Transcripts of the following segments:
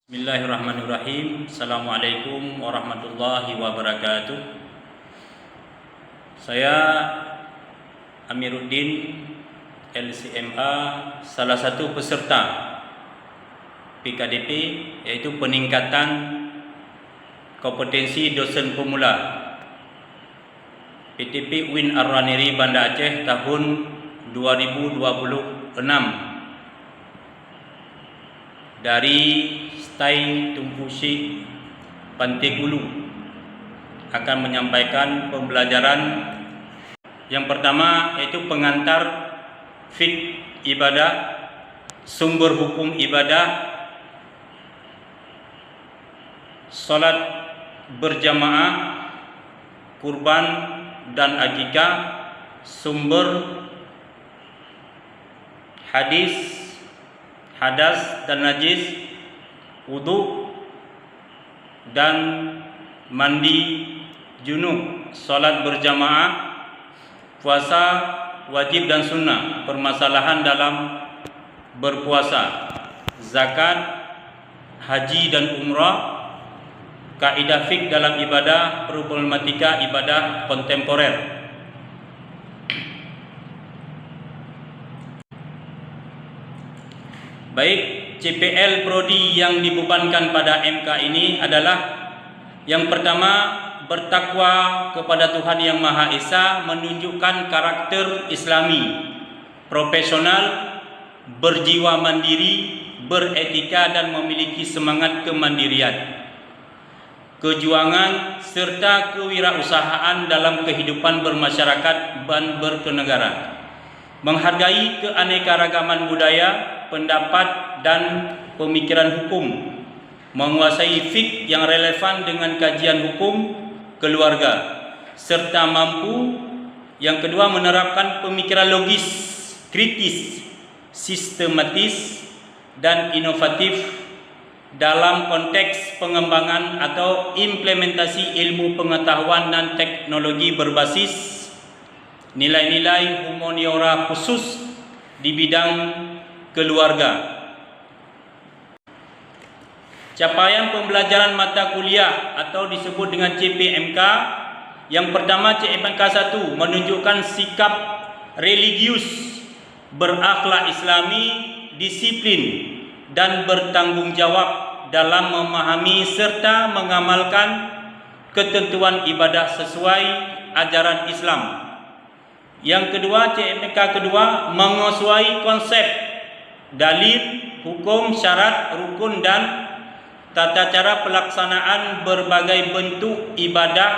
Bismillahirrahmanirrahim. Assalamualaikum warahmatullahi wabarakatuh. Saya Amiruddin LCMA, salah satu peserta PKDP, yaitu peningkatan kompetensi dosen pemula PTP UIN Ar-Raniri Banda Aceh tahun 2026 dari Stai Tunku Syekh Pantai Kulu akan menyampaikan pembelajaran yang pertama, yaitu pengantar fiqh ibadah, sumber hukum ibadah, salat berjamaah, kurban dan akikah, sumber hadis, hadas dan najis, wudu dan mandi junub, salat berjamaah, puasa wajib dan sunnah, permasalahan dalam berpuasa, zakat, haji dan umrah, kaidah fiqh dalam ibadah, problematika ibadah kontemporer. Baik, CPL Prodi yang dibebankan pada MK ini adalah yang pertama, bertakwa kepada Tuhan Yang Maha Esa, menunjukkan karakter Islami, profesional, berjiwa mandiri, beretika dan memiliki semangat kemandirian, kejuangan serta kewirausahaan dalam kehidupan bermasyarakat dan bernegara, menghargai keanekaragaman budaya, pendapat dan pemikiran hukum, menguasai fiqh yang relevan dengan kajian hukum keluarga, serta mampu yang kedua menerapkan pemikiran logis, kritis, sistematis dan inovatif dalam konteks pengembangan atau implementasi ilmu pengetahuan dan teknologi berbasis nilai-nilai humaniora khusus di bidang keluarga. Capaian pembelajaran mata kuliah atau disebut dengan CPMK. Yang pertama, CPMK 1 menunjukkan sikap religius, berakhlak Islami, disiplin dan bertanggung jawab dalam memahami serta mengamalkan ketentuan ibadah sesuai ajaran Islam. Yang kedua, CPMK kedua menguasai konsep, dalil, hukum, syarat, rukun dan tata cara pelaksanaan berbagai bentuk ibadah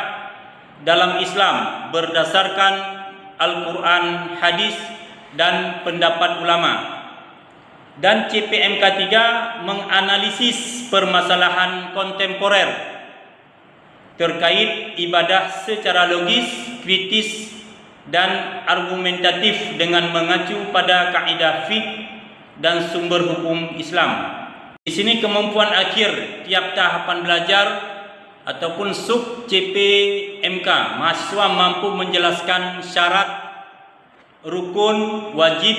dalam Islam berdasarkan Al-Quran, hadis dan pendapat ulama. Dan CPMK 3 menganalisis permasalahan kontemporer terkait ibadah secara logis, kritis dan argumentatif dengan mengacu pada kaidah fiqh dan sumber hukum Islam. Di sini kemampuan akhir tiap tahapan belajar ataupun sub CPMK, mahasiswa mampu menjelaskan syarat, rukun, wajib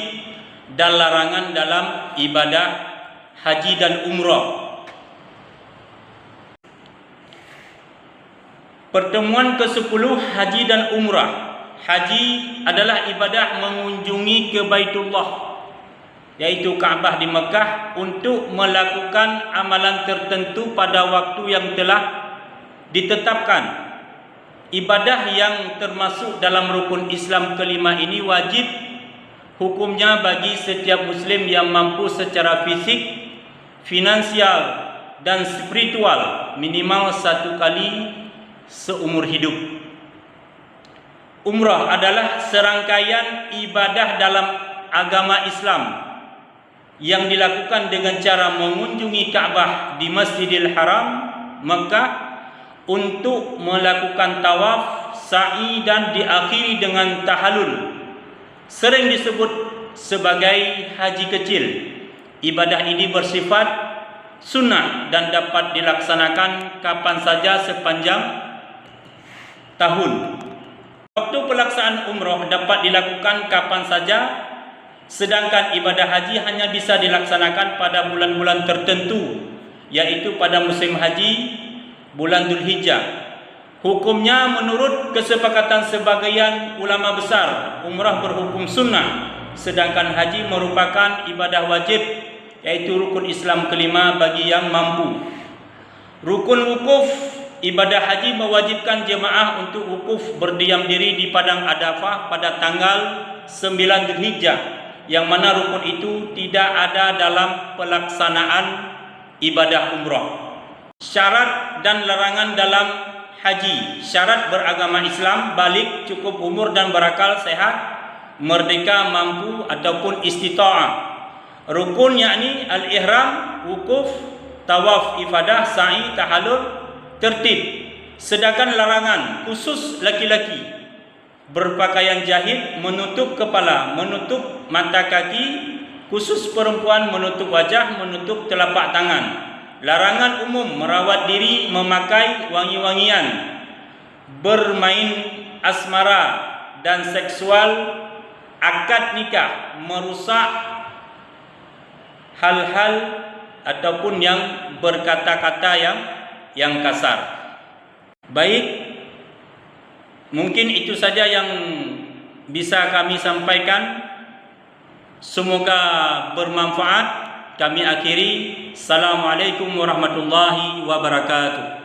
dan larangan dalam ibadah haji dan umrah. Pertemuan ke-10, haji dan umrah. Haji adalah ibadah mengunjungi ke Baitullah, yaitu Kaabah di Mekah, untuk melakukan amalan tertentu pada waktu yang telah ditetapkan. Ibadah yang termasuk dalam rukun Islam kelima ini wajib hukumnya bagi setiap muslim yang mampu secara fisik, finansial dan spiritual minimal 1 kali seumur hidup. Umrah adalah serangkaian ibadah dalam agama Islam yang dilakukan dengan cara mengunjungi Kaabah di Masjidil Haram, Mekah, untuk melakukan tawaf, sa'i dan diakhiri dengan tahallul. Sering disebut sebagai haji kecil. Ibadah ini bersifat sunnah dan dapat dilaksanakan kapan saja sepanjang tahun. Waktu pelaksanaan umrah dapat dilakukan kapan saja, sedangkan ibadah haji hanya bisa dilaksanakan pada bulan-bulan tertentu yaitu pada musim haji bulan Dzulhijjah. Hukumnya menurut kesepakatan sebagian ulama besar, umrah berhukum sunnah, sedangkan haji merupakan ibadah wajib, yaitu rukun Islam kelima bagi yang mampu. Rukun wukuf, ibadah haji mewajibkan jemaah untuk wukuf berdiam diri di Padang Arafah pada tanggal 9 Dzulhijjah, yang mana rukun itu tidak ada dalam pelaksanaan ibadah umrah. Syarat dan larangan dalam haji. Syarat beragama Islam, balik, cukup umur dan berakal sehat, merdeka, mampu ataupun istita'ah. Rukun yakni al-ihram, wukuf, tawaf ifadah, sa'i, tahallul, tertib. Sedangkan larangan khusus laki-laki, berpakaian jahit, menutup kepala, menutup mata kaki, khusus perempuan menutup wajah, menutup telapak tangan. Larangan umum merawat diri, memakai wangi-wangian, bermain asmara dan seksual, akad nikah, merusak hal-hal ataupun yang berkata-kata yang kasar. Baik, mungkin itu saja yang bisa kami sampaikan. Semoga bermanfaat. Kami akhiri. Assalamualaikum warahmatullahi wabarakatuh.